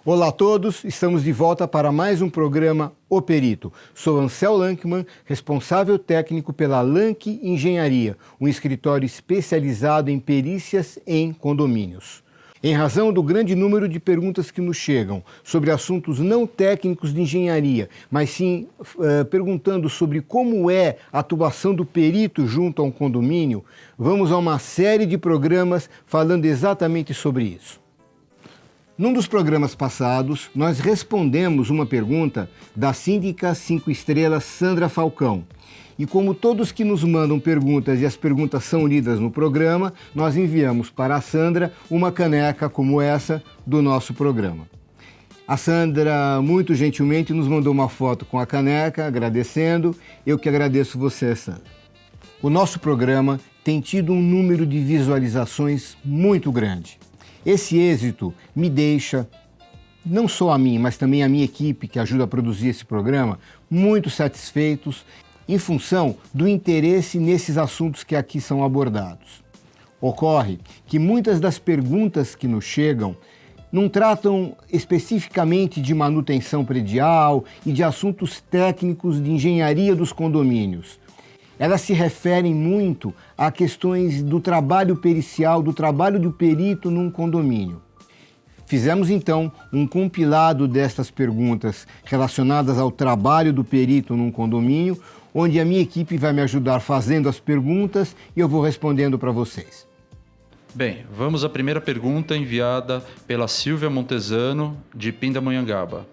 Olá a todos, estamos de volta para mais um programa O Perito. Sou Ansel Lankman, responsável técnico pela Lank Engenharia, um escritório especializado em perícias em condomínios. Em razão do grande número de perguntas que nos chegam sobre assuntos não técnicos de engenharia, mas sim perguntando sobre como é a atuação do perito junto a um condomínio, vamos a uma série de programas falando exatamente sobre isso. Num dos programas passados, nós respondemos uma pergunta da síndica 5 estrelas Sandra Falcão. E como todos que nos mandam perguntas e as perguntas são lidas no programa, nós enviamos para a Sandra uma caneca como essa do nosso programa. A Sandra, muito gentilmente, nos mandou uma foto com a caneca, agradecendo. Eu que agradeço você, Sandra. O nosso programa tem tido um número de visualizações muito grande. Esse êxito me deixa, não só a mim, mas também a minha equipe que ajuda a produzir esse programa, muito satisfeitos em função do interesse nesses assuntos que aqui são abordados. Ocorre que muitas das perguntas que nos chegam não tratam especificamente de manutenção predial e de assuntos técnicos de engenharia dos condomínios. Elas se referem muito a questões do trabalho pericial, do trabalho do perito num condomínio. Fizemos então um compilado destas perguntas relacionadas ao trabalho do perito num condomínio, onde a minha equipe vai me ajudar fazendo as perguntas e eu vou respondendo para vocês. Bem, vamos à primeira pergunta enviada pela Silvia Montesano, de Pindamonhangaba.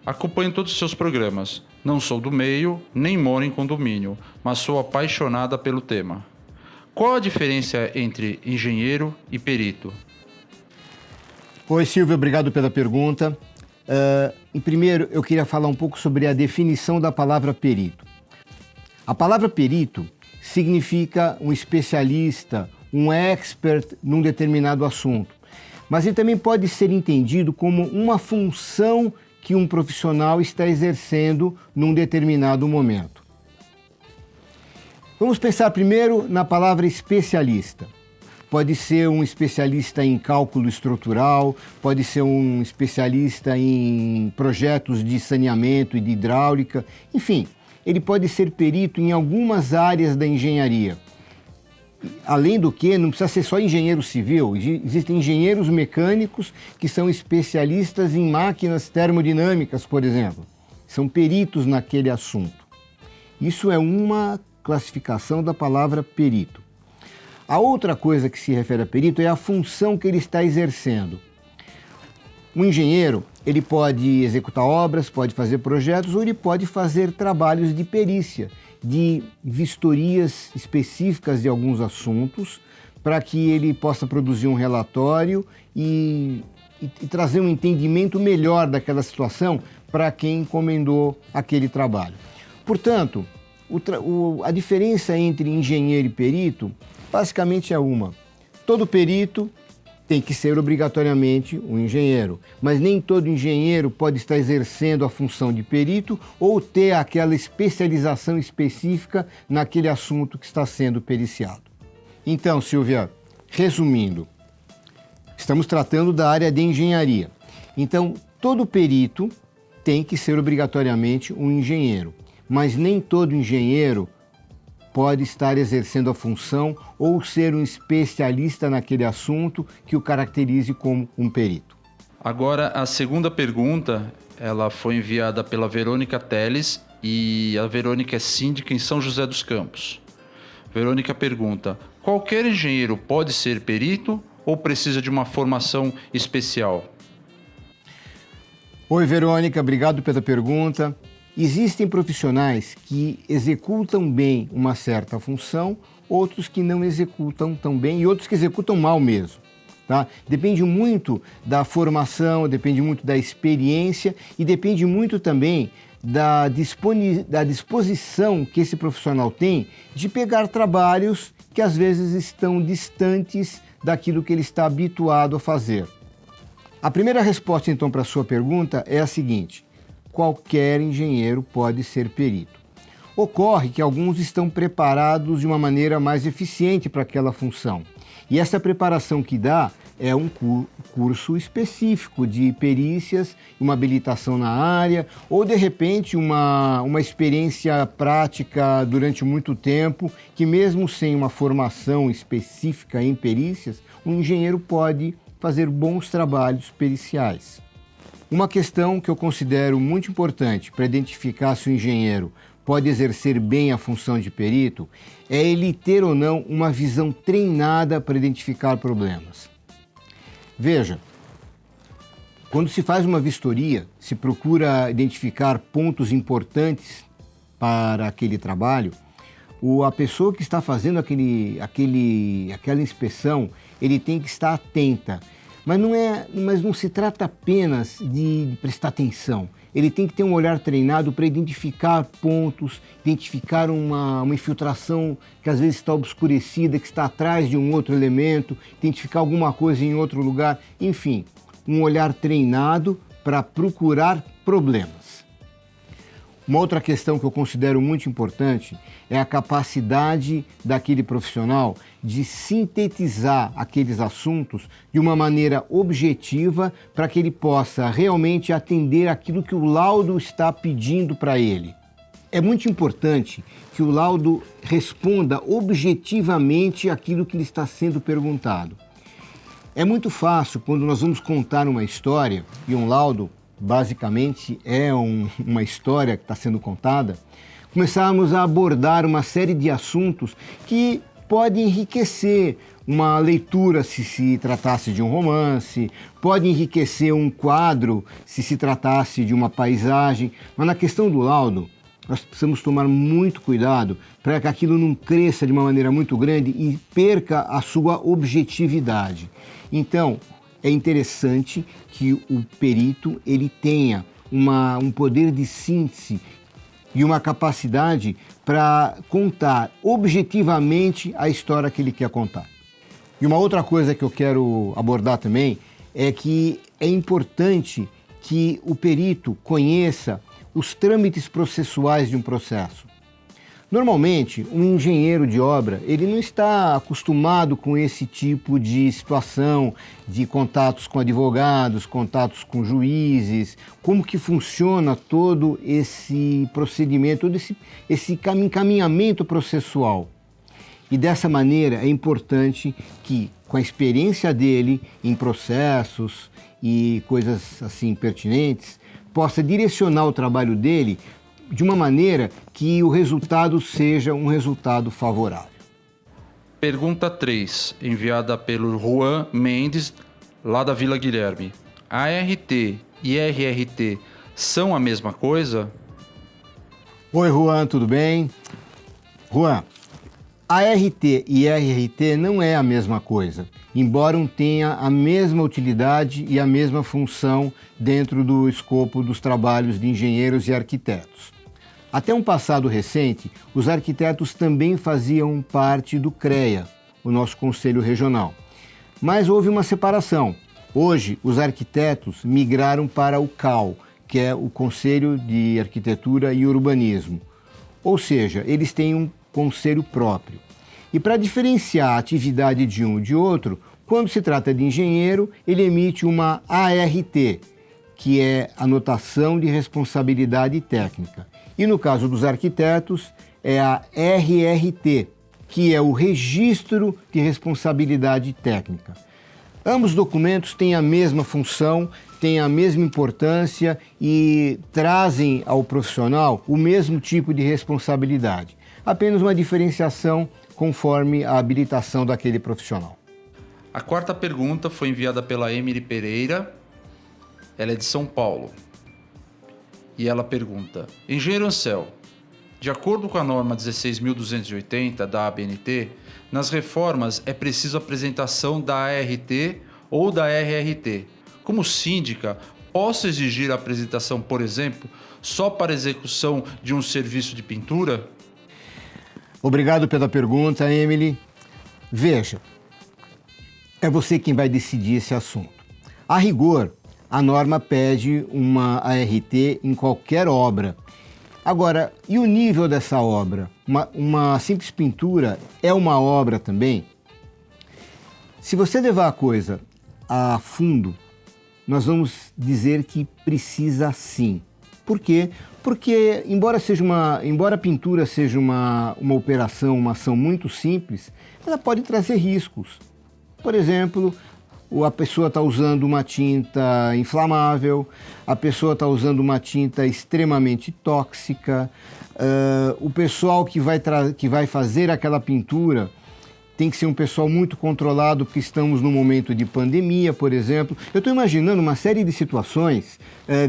Acompanho todos os seus programas. Não sou do meio, nem moro em condomínio, mas sou apaixonada pelo tema. Qual a diferença entre engenheiro e perito? Oi, Silvia, obrigado pela pergunta. Primeiro, eu queria falar um pouco sobre a definição da palavra perito. A palavra perito significa um especialista, um expert num determinado assunto, mas ele também pode ser entendido como uma função que um profissional está exercendo num determinado momento. Vamos pensar primeiro na palavra especialista. Pode ser um especialista em cálculo estrutural, pode ser um especialista em projetos de saneamento e de hidráulica, enfim, ele pode ser perito em algumas áreas da engenharia. Além do que, não precisa ser só engenheiro civil, existem engenheiros mecânicos que são especialistas em máquinas termodinâmicas, por exemplo. São peritos naquele assunto. Isso é uma classificação da palavra perito. A outra coisa que se refere a perito é a função que ele está exercendo. Um engenheiro, ele pode executar obras, pode fazer projetos ou ele pode fazer trabalhos de perícia, de vistorias específicas de alguns assuntos, para que ele possa produzir um relatório e trazer um entendimento melhor daquela situação para quem encomendou aquele trabalho. Portanto, a diferença entre engenheiro e perito basicamente é uma. Todo perito tem que ser obrigatoriamente um engenheiro, mas nem todo engenheiro pode estar exercendo a função de perito ou ter aquela especialização específica naquele assunto que está sendo periciado. Então, Silvia, resumindo, estamos tratando da área de engenharia. Então, todo perito tem que ser obrigatoriamente um engenheiro, mas nem todo engenheiro pode estar exercendo a função ou ser um especialista naquele assunto que o caracterize como um perito. Agora, a segunda pergunta, ela foi enviada pela Verônica Teles e a Verônica é síndica em São José dos Campos. Verônica pergunta: qualquer engenheiro pode ser perito ou precisa de uma formação especial? Oi, Verônica, obrigado pela pergunta. Existem profissionais que executam bem uma certa função, outros que não executam tão bem e outros que executam mal mesmo. Tá? Depende muito da formação, depende muito da experiência e depende muito também da disposição que esse profissional tem de pegar trabalhos que às vezes estão distantes daquilo que ele está habituado a fazer. A primeira resposta então para a sua pergunta é a seguinte: qualquer engenheiro pode ser perito. Ocorre que alguns estão preparados de uma maneira mais eficiente para aquela função. E essa preparação que dá é um curso específico de perícias, uma habilitação na área, ou de repente uma experiência prática durante muito tempo, que mesmo sem uma formação específica em perícias, um engenheiro pode fazer bons trabalhos periciais. Uma questão que eu considero muito importante para identificar se o engenheiro pode exercer bem a função de perito é ele ter ou não uma visão treinada para identificar problemas. Veja, quando se faz uma vistoria, se procura identificar pontos importantes para aquele trabalho, a pessoa que está fazendo aquela inspeção, ele tem que estar atenta. Mas não se trata apenas de prestar atenção. Ele tem que ter um olhar treinado para identificar pontos, identificar uma infiltração que às vezes está obscurecida, que está atrás de um outro elemento, identificar alguma coisa em outro lugar. Enfim, um olhar treinado para procurar problemas. Uma outra questão que eu considero muito importante é a capacidade daquele profissional de sintetizar aqueles assuntos de uma maneira objetiva para que ele possa realmente atender aquilo que o laudo está pedindo para ele. É muito importante que o laudo responda objetivamente aquilo que lhe está sendo perguntado. É muito fácil quando nós vamos contar uma história e um laudo basicamente é uma história que está sendo contada, começarmos a abordar uma série de assuntos que podem enriquecer uma leitura se tratasse de um romance, pode enriquecer um quadro se tratasse de uma paisagem, mas na questão do laudo, nós precisamos tomar muito cuidado para que aquilo não cresça de uma maneira muito grande e perca a sua objetividade. Então, é interessante que o perito ele tenha um poder de síntese e uma capacidade para contar objetivamente a história que ele quer contar. E uma outra coisa que eu quero abordar também é que é importante que o perito conheça os trâmites processuais de um processo. Normalmente, um engenheiro de obra, ele não está acostumado com esse tipo de situação, de contatos com advogados, contatos com juízes, como que funciona todo esse procedimento, todo esse encaminhamento processual. E dessa maneira é importante que, com a experiência dele em processos e coisas assim pertinentes, possa direcionar o trabalho dele de uma maneira que o resultado seja um resultado favorável. Pergunta 3, enviada pelo Juan Mendes, lá da Vila Guilherme. ART e RRT são a mesma coisa? Oi, Juan, tudo bem? Juan, ART e RRT não é a mesma coisa, embora tenha a mesma utilidade e a mesma função dentro do escopo dos trabalhos de engenheiros e arquitetos. Até um passado recente, os arquitetos também faziam parte do CREA, o nosso Conselho Regional. Mas houve uma separação. Hoje, os arquitetos migraram para o CAU, que é o Conselho de Arquitetura e Urbanismo. Ou seja, eles têm um conselho próprio. E para diferenciar a atividade de um de outro, quando se trata de engenheiro, ele emite uma ART, que é Anotação de Responsabilidade Técnica. E no caso dos arquitetos, é a RRT, que é o Registro de Responsabilidade Técnica. Ambos documentos têm a mesma função, têm a mesma importância e trazem ao profissional o mesmo tipo de responsabilidade. Apenas uma diferenciação conforme a habilitação daquele profissional. A quarta pergunta foi enviada pela Emily Pereira, ela é de São Paulo. E ela pergunta: Engenheiro Ancel, de acordo com a norma 16.280 da ABNT, nas reformas é preciso apresentação da ART ou da RRT. Como síndica, posso exigir a apresentação, por exemplo, só para execução de um serviço de pintura? Obrigado pela pergunta, Emily. Veja, é você quem vai decidir esse assunto. A rigor, a norma pede uma ART em qualquer obra. Agora, e o nível dessa obra? Uma simples pintura é uma obra também? Se você levar a coisa a fundo, nós vamos dizer que precisa sim. Por quê? Porque, embora a pintura seja uma operação, uma ação muito simples, ela pode trazer riscos. Por exemplo, a pessoa está usando uma tinta inflamável, a pessoa está usando uma tinta extremamente tóxica, o pessoal que vai fazer aquela pintura tem que ser um pessoal muito controlado, porque estamos num momento de pandemia, por exemplo. Eu estou imaginando uma série de situações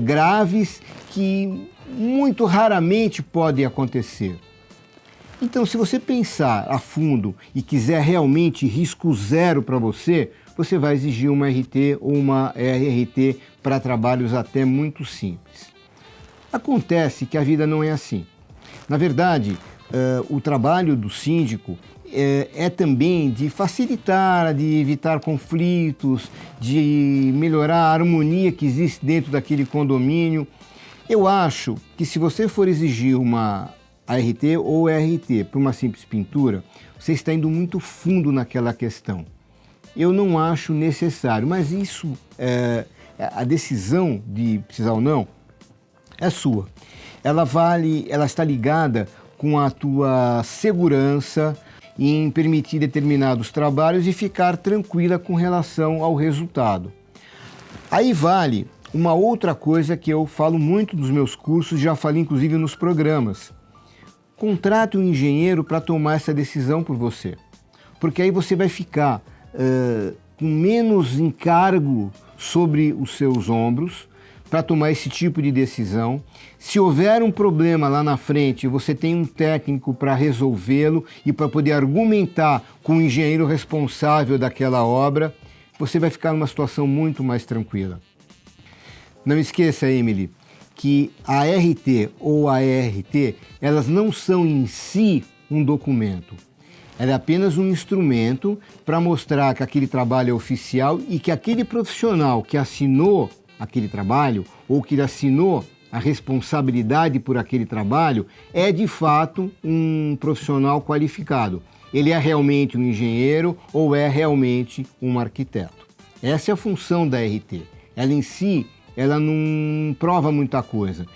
graves que muito raramente podem acontecer. Então, se você pensar a fundo e quiser realmente risco zero para você, você vai exigir uma RT ou uma RRT para trabalhos até muito simples. Acontece que a vida não é assim. Na verdade, o trabalho do síndico é também de facilitar, de evitar conflitos, de melhorar a harmonia que existe dentro daquele condomínio. Eu acho que se você for exigir uma ART ou RT para uma simples pintura, você está indo muito fundo naquela questão. Eu não acho necessário, mas isso, a decisão de precisar ou não, é sua. Ela está ligada com a tua segurança em permitir determinados trabalhos e ficar tranquila com relação ao resultado. Aí vale uma outra coisa que eu falo muito nos meus cursos, já falei inclusive nos programas. Contrate um engenheiro para tomar essa decisão por você, porque aí você vai ficar com menos encargo sobre os seus ombros para tomar esse tipo de decisão. Se houver um problema lá na frente, você tem um técnico para resolvê-lo e para poder argumentar com o engenheiro responsável daquela obra, você vai ficar numa situação muito mais tranquila. Não esqueça, Emily, que a RT ou a ERT, elas não são em si um documento. Ela é apenas um instrumento para mostrar que aquele trabalho é oficial e que aquele profissional que assinou aquele trabalho ou que assinou a responsabilidade por aquele trabalho é de fato um profissional qualificado. Ele é realmente um engenheiro ou é realmente um arquiteto. Essa é a função da RT. Ela em si, ela não prova muita coisa.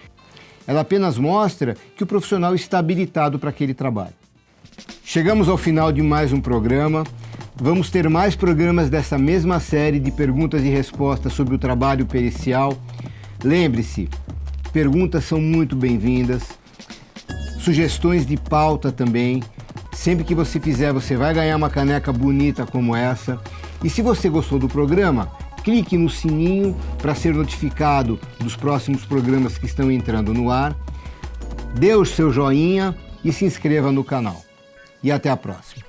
Ela apenas mostra que o profissional está habilitado para aquele trabalho. Chegamos ao final de mais um programa. Vamos ter mais programas dessa mesma série de perguntas e respostas sobre o trabalho pericial. Lembre-se, perguntas são muito bem-vindas, sugestões de pauta também. Sempre que você fizer, você vai ganhar uma caneca bonita como essa. E se você gostou do programa, clique no sininho para ser notificado dos próximos programas que estão entrando no ar. Dê o seu joinha e se inscreva no canal. E até a próxima.